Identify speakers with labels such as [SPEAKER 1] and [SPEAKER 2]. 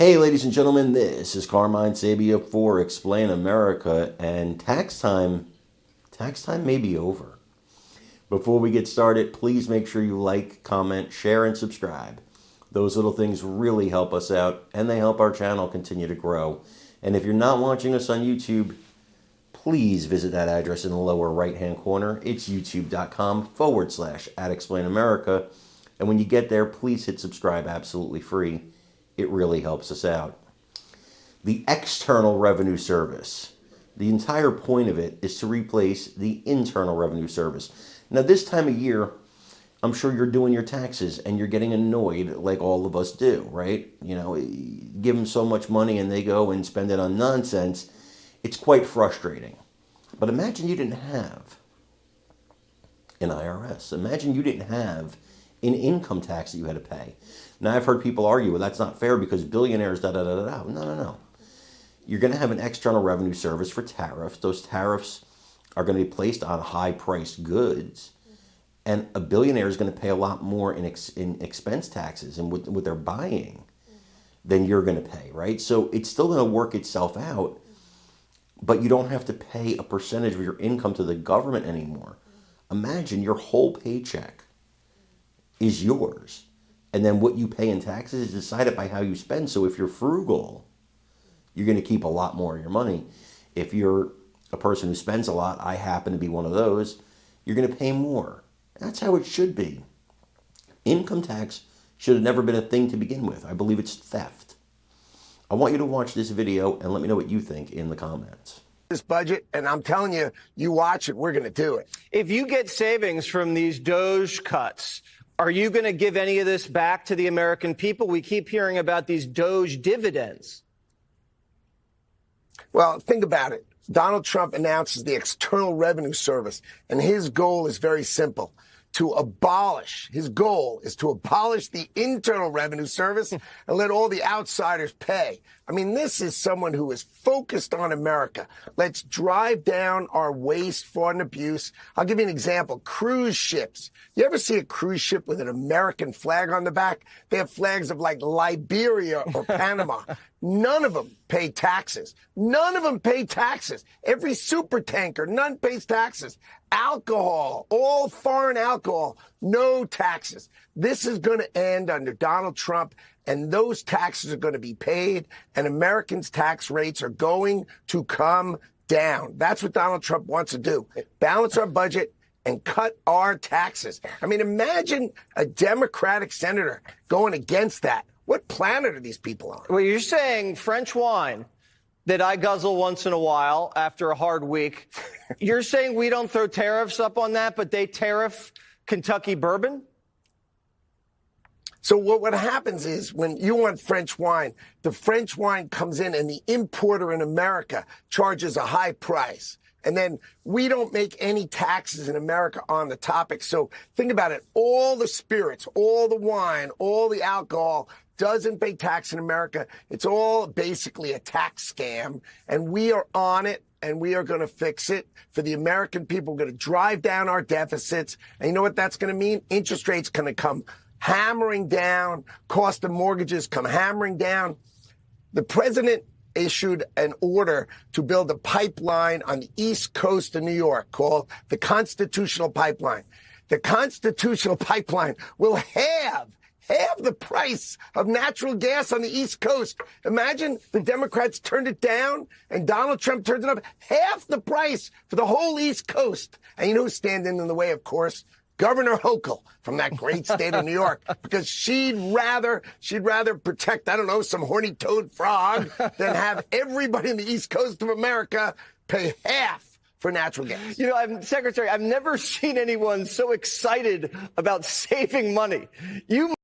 [SPEAKER 1] Hey, ladies and gentlemen, this is Carmine Sabia for Explain America, and tax time may be over. Before we get started, please make sure you like, comment, share, and subscribe. Those little things really help us out, and they help our channel continue to grow. And if you're not watching us on YouTube, please visit that address in the lower right-hand corner. It's youtube.com/@explainamerica. And when you get there, please hit subscribe absolutely free. It really helps us out. The External Revenue Service. The entire point of it is to replace the Internal Revenue Service. Now, this time of year, I'm sure you're doing your taxes and you're getting annoyed like all of us do, right? You know, give them so much money and they go and spend it on nonsense. It's quite frustrating. But imagine you didn't have an IRS. Imagine you didn't have an income tax that you had to pay. Now, I've heard people argue, well, that's not fair because billionaires, da-da-da-da-da. No. You're going to have an external revenue service for tariffs. Those tariffs are going to be placed on high-priced goods. And a billionaire is going to pay a lot more in expense taxes and what they're buying than you're going to pay, right? So it's still going to work itself out, but you don't have to pay a percentage of your income to the government anymore. Imagine your whole paycheck is yours. And then what you pay in taxes is decided by how you spend. So if you're frugal, you're going to keep a lot more of your money. If you're a person who spends a lot, I happen to be one of those, you're going to pay more. That's how it should be. Income tax should have never been a thing to begin with. I believe it's theft. I want you to watch this video and let me know what you think in the comments.
[SPEAKER 2] This budget, and I'm telling you, you watch it, we're going to do it.
[SPEAKER 3] If you get savings from these DOJ cuts, are you going to give any of this back to the American people? We keep hearing about these DOJ dividends.
[SPEAKER 2] Well, think about it. Donald Trump announces the External Revenue Service, and his goal is very simple. His goal is to abolish the Internal Revenue Service and let all the outsiders pay. I mean, this is someone who is focused on America. Let's drive down our waste, fraud, and abuse. I'll give you an example. Cruise ships. You ever see a cruise ship with an American flag on the back? They have flags of like Liberia or Panama. None of them pay taxes. None of them pay taxes. Every super tanker, none pays taxes. Alcohol, all foreign alcohol, no taxes. This is going to end under Donald Trump, and those taxes are going to be paid, and Americans' tax rates are going to come down. That's what Donald Trump wants to do. Balance our budget and cut our taxes. I mean, imagine a Democratic senator going against that. What planet are these people on?
[SPEAKER 3] Well, you're saying French wine that I guzzle once in a while after a hard week. You're saying we don't throw tariffs up on that, but they tariff Kentucky bourbon?
[SPEAKER 2] So what happens is when you want French wine, the French wine comes in and the importer in America charges a high price. And then we don't make any taxes in America on the topic. So think about it. All the spirits, all the wine, all the alcohol doesn't pay tax in America. It's all basically a tax scam. And we are on it, and we are going to fix it for the American people. We're going to drive down our deficits. And you know what that's going to mean? Interest rates going to come hammering down. Cost of mortgages come hammering down. The president issued an order to build a pipeline on the east coast of New York called the Constitutional Pipeline. The Constitutional Pipeline will halve the price of natural gas on the East Coast. Imagine the Democrats turned it down and Donald Trump turned it up. Half the price for the whole East Coast. And you know who's standing in the way, of course? Governor Hochul from that great state of New York, because she'd rather protect, I don't know, some horny toad frog than have everybody in the East Coast of America pay half for natural gas.
[SPEAKER 3] You know, Secretary, I've never seen anyone so excited about saving money. You